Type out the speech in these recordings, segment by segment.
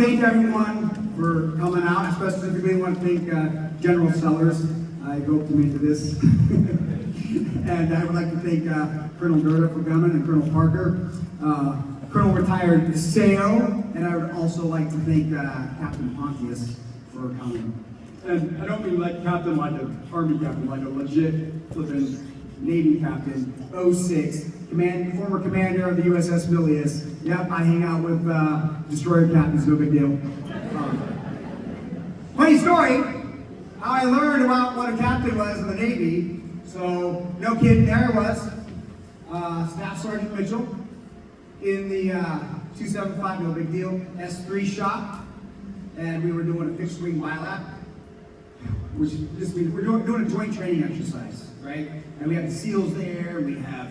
thank everyone for coming out, especially if you want to thank General Sellers. I roped him into this. And I would like to thank Colonel Gerda for coming and Colonel Parker, Colonel Retired Seo, and I would also like to thank Captain Pontius for coming. And I don't mean like captain, like an army captain, like a legit flippin' Navy captain, 06, former commander of the USS Milius. Yep, I hang out with destroyer captains, no big deal. Funny story, how I learned about what a captain was in the Navy. So, no kidding, there I was, Staff Sergeant Mitchell in the 275, no big deal, S3 shop, and we were doing a fixed wing bilap, which just means we're doing a joint training exercise, right? And we have the SEALs there, we have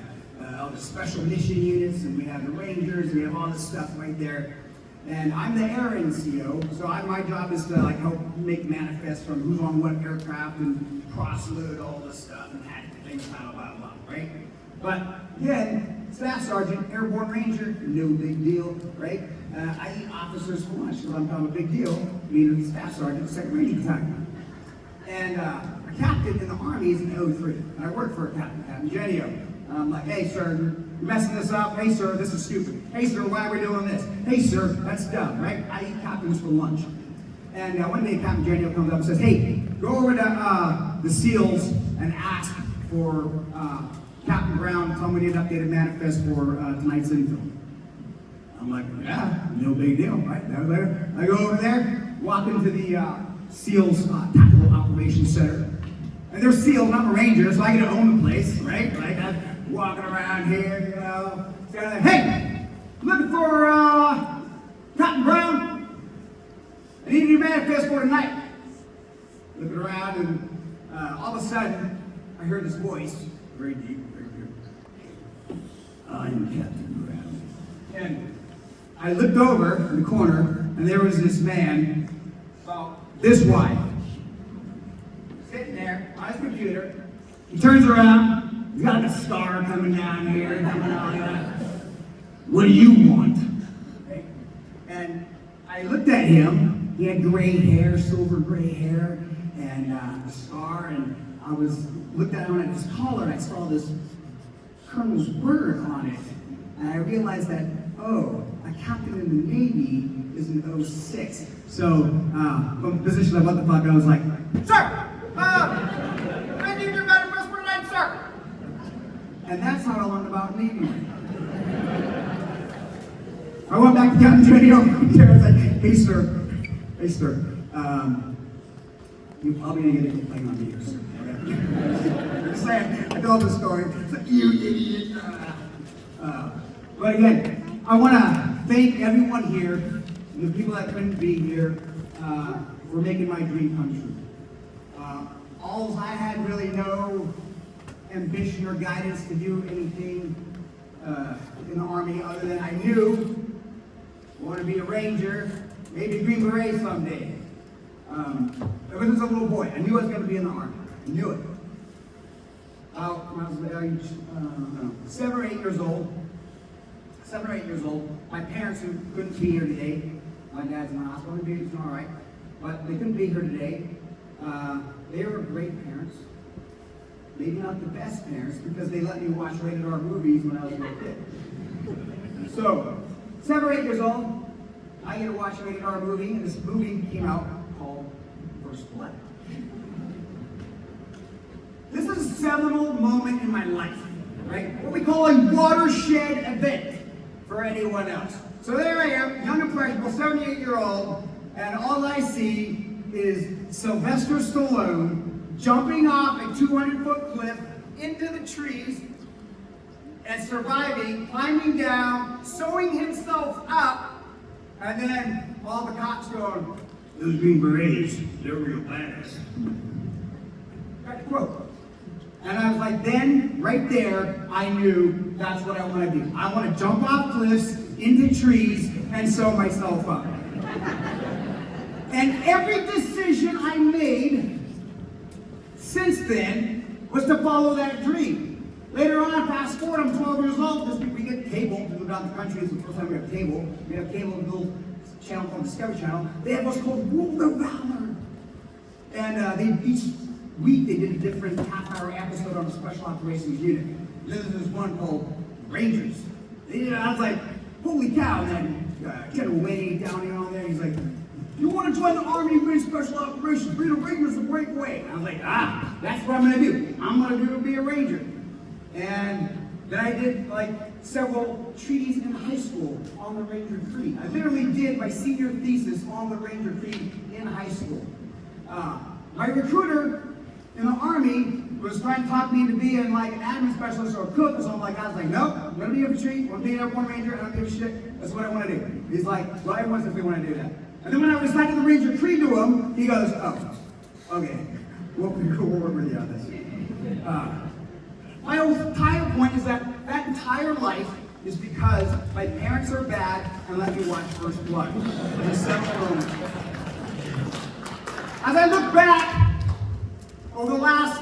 all the special mission units, and we have the Rangers, and we have all this stuff right there. And I'm the air NCO, so my job is to like help make manifests from who's on what aircraft and cross-load all this stuff and add things, blah, blah, blah, right? But again, Staff Sergeant, Airborne Ranger, no big deal, right? I eat officers for lunch, so I'm kind of a big deal, meaning Staff Sergeant, second rating battalion. And a captain in the Army is an 03, and I work for a captain, Captain Genio. I'm like, hey, sir, you're messing this up. Hey, sir, this is stupid. Hey, sir, why are we doing this? Hey, sir, that's dumb, right? I eat captains for lunch. And one day, Captain Genio comes up and says, hey, go over to the SEALs and ask for Captain Brown, tell me we need an updated manifest for tonight's info. I'm like, yeah, no big deal, right? I go over there, walk into the SEALs Tactical Operations Center. And they're SEALs, not a Ranger, so I get to own the place, right? Like I'm walking around here, you know, standing there, hey, looking for Captain Brown. I need your manifest for tonight. Looking around, and all of a sudden, I heard this voice, very deep, very clear. I'm Captain Brown. And I looked over in the corner, and there was this man, about this wide, sitting there on his computer. He turns around, he's got a star coming down here, coming out here. What do you want? Okay. And I looked at him. He had gray hair, silver gray hair, and a scar. And I looked at him at his collar, and I saw this colonel's bird on it. And I realized that, oh, a captain in the Navy is an 06. So, from the position of what the fuck, I was like, sir! I need your manifest for tonight, sir! And that's how I learned about Navy. I went back to Captain Genio. I was like, hey, sir, you probably didn't get a complaint on me here, sir. Okay? Just saying, I told the story. It's like, you idiot. But again, I want to thank everyone here, and the people that couldn't be here, for making my dream come true. All I had really no ambition or guidance to do anything in the Army other than I knew I want to be a Ranger, maybe a Green Beret someday. Ever since I was a little boy, I knew I was going to be in the Army. I knew it. When I was 7 or 8 years old, my parents who couldn't be here today, my dad's in the hospital, he's doing all right, but they couldn't be here today. They were great parents. Maybe not the best parents because they let me watch rated R movies when I was a little kid. So, 7 or 8 years old, I get to watch a rated R movie, and this movie came out called First Blood. This is a seminal moment in my life, right? What we call a watershed event for anyone else. So there I am, young impressionable, 78-year-old, and all I see is Sylvester Stallone jumping off a 200-foot cliff into the trees and surviving, climbing down, sewing himself up, and then all the cops going, those Green Berets, they're real badass. That quote. And I was like, then, right there, I knew that's what I want to do. I want to jump off cliffs, into trees, and sew myself up. And every decision I made since then was to follow that dream. Later on, fast forward, I'm 12 years old. This week we get cable to go down the country. It's the first time we have cable. We have cable to build channel called Discovery Channel, they had what's called World of Valor. And each week they did a different half-hour episode on the Special Operations Unit. This is one called Rangers. I was like, holy cow, and then General Wayne down here on there, he's like, you want to join the Army with Special Operations, be the Rangers to break away. And I was like, that's what I'm going to do. I'm going to be a Ranger. And then I did like several treaties in high school on the Ranger Creed. I literally did my senior thesis on the Ranger Creed in high school. My recruiter in the Army was trying to talk me into being like an admin specialist or a cook or something like that. I was like, nope, I'm going to be infantry, I'm going to be an airborne ranger, I don't give a shit. That's what I want to do. He's like, well, everyone says they want to do that. And then when I recited the Ranger Creed to him, he goes, oh, okay, we'll work with you on this. My entire point is that entire life is because my parents are bad and let me watch First Blood. As I look back over the last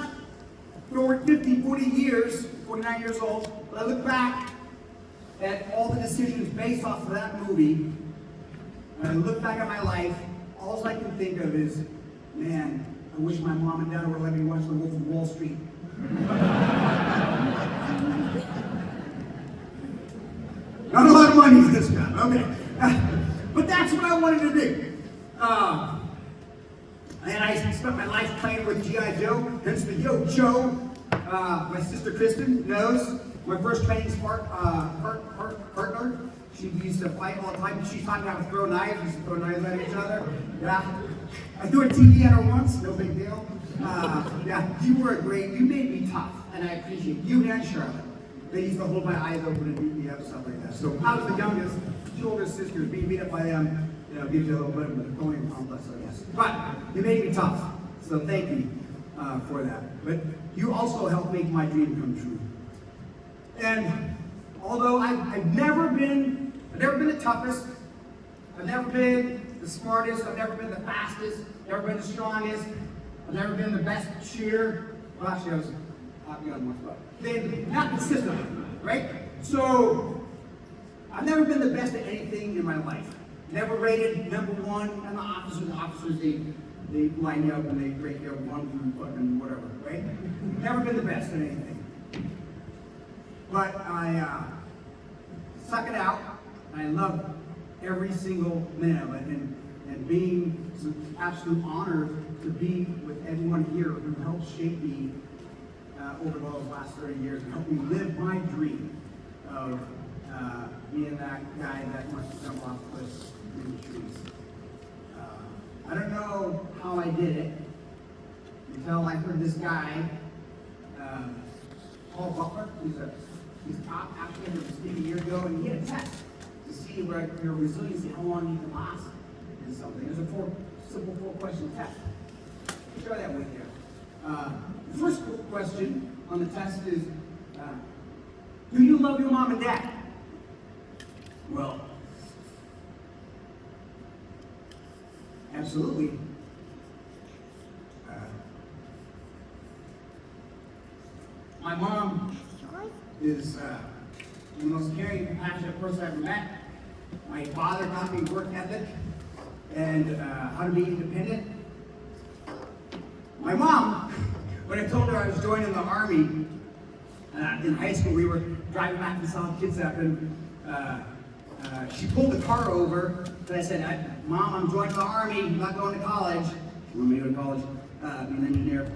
50, 40 years, 49 years old, but I look back at all the decisions based off of that movie, and I look back at my life, all I can think of is, man, I wish my mom and dad would let me watch The Wolf of Wall Street. Not a lot of money in this job, okay. But that's what I wanted to do. And I spent my life playing with G.I. Joe, hence the Yo Joe. My sister Kristen knows my first training partner. She used to fight all the time. She taught me how to throw knives. We used to throw knives at each other. Yeah. I threw a TV at her once, no big deal. Yeah, you made me tough, and I appreciate you and Charlotte. They used to hold my eyes open and beat me up, stuff like that. So I was the youngest, two older sisters, being beat up by them, gives you a little bit of a Napoleon complex, I guess. But you made me tough, so thank you for that. But you also helped make my dream come true. And although I've never been the toughest, I've never been the smartest, I've never been the fastest, never been the strongest, I've never been the best cheer. Well, actually, I was hopping on one spot. Not consistently, right? So, I've never been the best at anything in my life. Never rated number one, and the officers, they line you up and they rate you one through fucking whatever, right? Never been the best at anything. But I suck it out, and I love every single minute of it, and being it's an absolute honor to be with everyone here who helped shape me over those last 30 years and helped me live my dream of being that guy that wants to jump off cliffs in the trees. I don't know how I did it until I heard this guy, Paul Butler, he's top actually was speaking a year ago, and he had a test to see where your resiliency, how long you can last in something. There's a simple four-question test. I'll share that with you. The first question on the test is, do you love your mom and dad? Well, absolutely. My mom is the most caring, compassionate person I've ever met. My father taught me work ethic and how to be independent. My mom, when I told her I was joining the Army in high school, we were driving back from South Kitsap, and she pulled the car over, and I said, Mom, I'm joining the Army, I'm not going to college. She wanted me to go to college, be an engineer.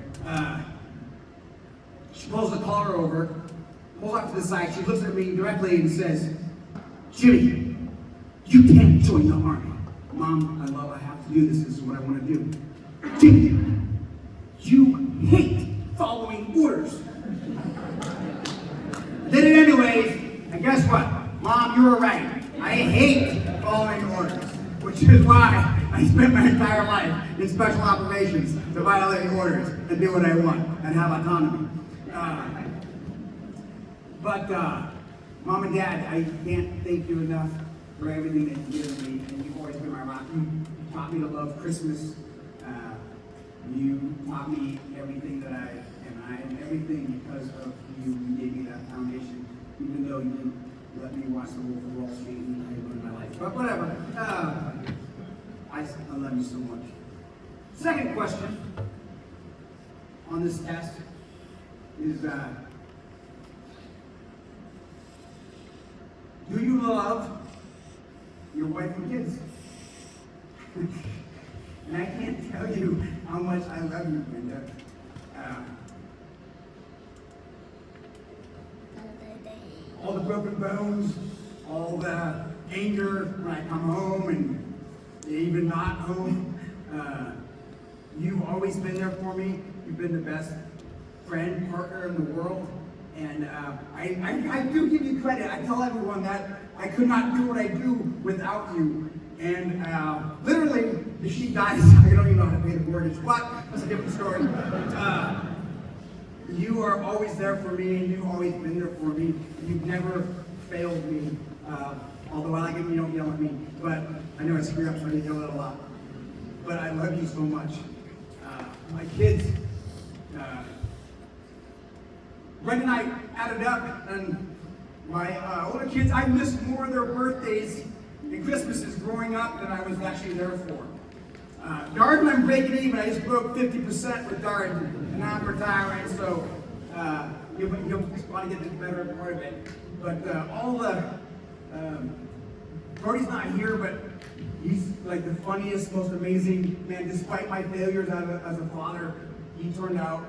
She pulls the car over, pulls off to the side, she looks at me directly and says, Jimmy, you can't join the Army. Mom, I have to do this is what I want to do. Jimmy, you hate following orders. Did it anyways, and guess what? Mom, you were right. I hate following orders, which is why I spent my entire life in special operations to violate orders and do what I want and have autonomy. But Mom and Dad, I can't thank you enough for everything that you've given me, and you've always been my rock. You taught me to love Christmas. You taught me everything that I am everything because of you. You gave me that foundation, even though you didn't let me watch the Wolf of Wall Street and I ruined my life. But whatever. I love you so much. Second question on this test is, do you love your wife and kids? And I can't tell you how much I love you, Brenda. All the broken bones, all the anger when I come home and even not home. You've always been there for me. You've been the best friend, partner in the world. And I do give you credit. I tell everyone that I could not do what I do without you. And literally, if she dies, I don't even know how to pay the mortgage. But that's a different story. You are always there for me, and you've always been there for me. You've never failed me. Although I like it when you don't yell at me. But I know I screw up, so I get yelled at a lot. But I love you so much. My kids, Brenda and I added up, and my older kids, I missed more of their birthdays and Christmases growing up than I was actually there for. Darden, I'm breaking even. I just broke 50% with Darden, and now I'm retiring, so you'll want to get the better part of it. But all the, Brody's not here, but he's like the funniest, most amazing man. Despite my failures as a father, he turned out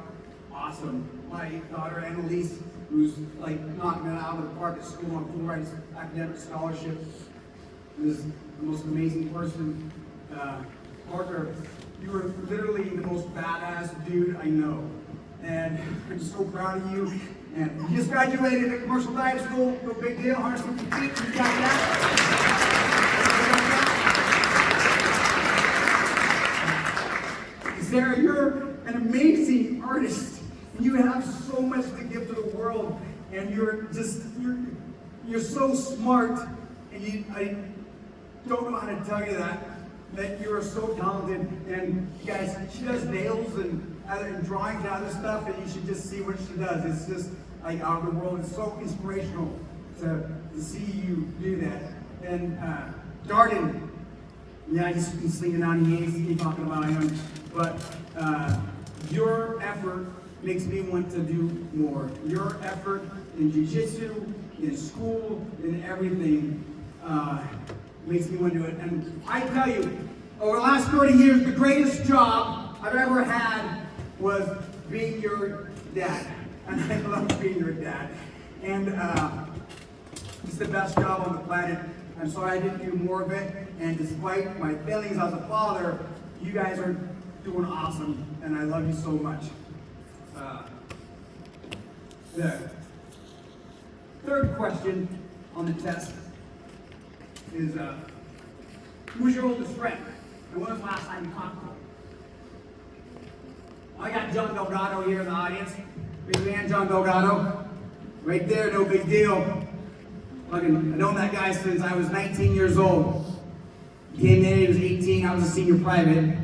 awesome. My daughter Annalise, who's like knocking it out of the park at school on full rights academic scholarship, is the most amazing person. Parker, you were literally the most badass dude I know. And I'm so proud of you. And you just graduated at commercial dive school, no big deal, 150 feet, you got that. Sarah, you're an amazing artist. You have so much to give to the world, and you're so smart, and I don't know how to tell you that you're so talented. And you guys, she does nails and drawings and other stuff, and you should just see what she does. It's just like out of the world. It's so inspirational to see you do that. And Darden, yeah, he's been slinging on the A's, keep talking about him. But your effort makes me want to do more. Your effort in jiu-jitsu, in school, in everything makes me want to do it. And I tell you, over the last 30 years, the greatest job I've ever had was being your dad. And I love being your dad. And it's the best job on the planet. I'm sorry I didn't do more of it. And despite my failings as a father, you guys are doing awesome. And I love you so much. The third question on the test is, who's your oldest friend? And when was the last time you talked to him? I got John Delgado here in the audience. Big man, John Delgado. Right there, no big deal. I've known that guy since I was 19 years old. He came in, he was 18, I was a senior private.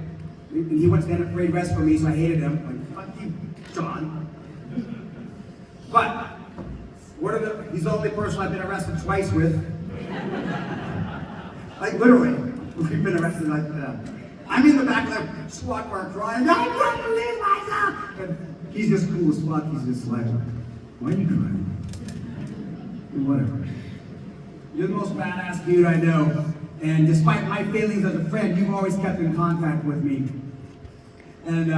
He went to the end of grade rest for me, so I hated him. Like, fuck you, John. But, he's the only person I've been arrested twice with. Like, literally. We've been arrested like that. I'm in the back of the squad car crying, I can't believe myself! But he's just cool as fuck. He's just like, why are you crying? Whatever. You're the most badass dude I know. And despite my failings as a friend, you've always kept in contact with me. And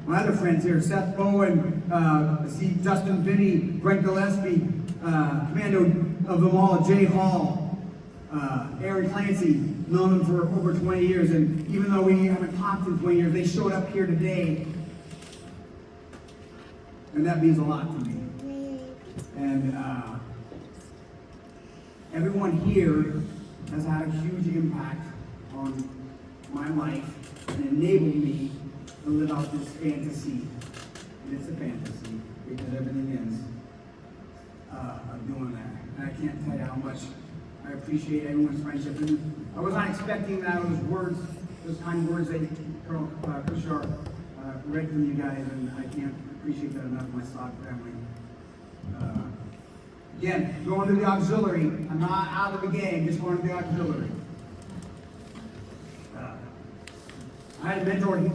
my other friends here, Seth Bowen, I see Justin Vinny, Brent Gillespie, Commando of them all, Jay Hall, Aaron Clancy, known them for over 20 years. And even though we haven't talked in 20 years, they showed up here today. And that means a lot to me. And everyone here has had a huge impact on my life and enabled me to live out this fantasy. And it's a fantasy because everything ends of doing that. And I can't tell you how much I appreciate everyone's friendship. And I was not expecting that, those kind words that Colonel Kushar read from you guys, and I can't appreciate that enough, my stock family. Again, going to the auxiliary. I'm not out of the game, just going to the auxiliary. I had a mentor,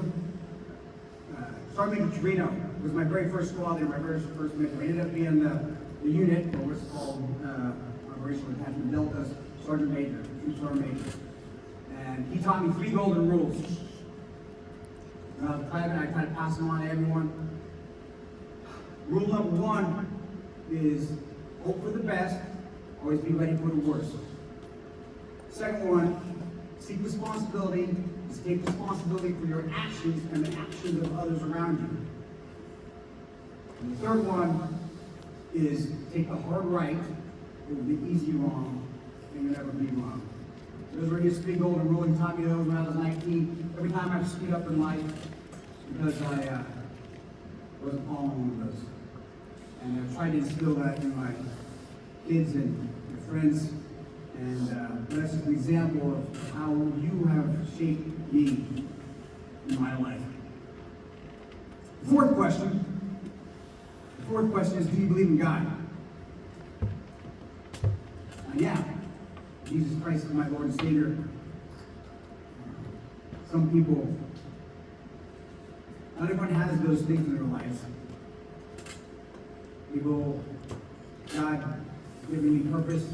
Sergeant Major Torino was my very first squad leader, my very first mentor. He ended up being the unit, or what's called Operational Attachment Delta's Sergeant Major, Troop Sergeant Major. And he taught me 3 golden rules. When I was a private, I try to pass them on to everyone. Rule number 1 is hope for the best, always be ready for the worst. Second one, seek responsibility, is take responsibility for your actions and the actions of others around you. And the third one is take the hard right over the easy wrong, and you'll never be wrong. Those were his 3 golden rules. He taught me those when I was 19. Every time I've screwed up in life, because I wasn't following one of those. And I've tried to instill that in my kids and my friends. And that's an example of how you have shaped me in my life. The fourth question is, do you believe in God? Yeah. Jesus Christ is my Lord and Savior. Some people, not everyone has those things in their lives. People, God giving me purpose.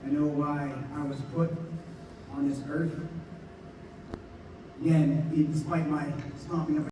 I know why I was put on this earth. Again, despite my stomping up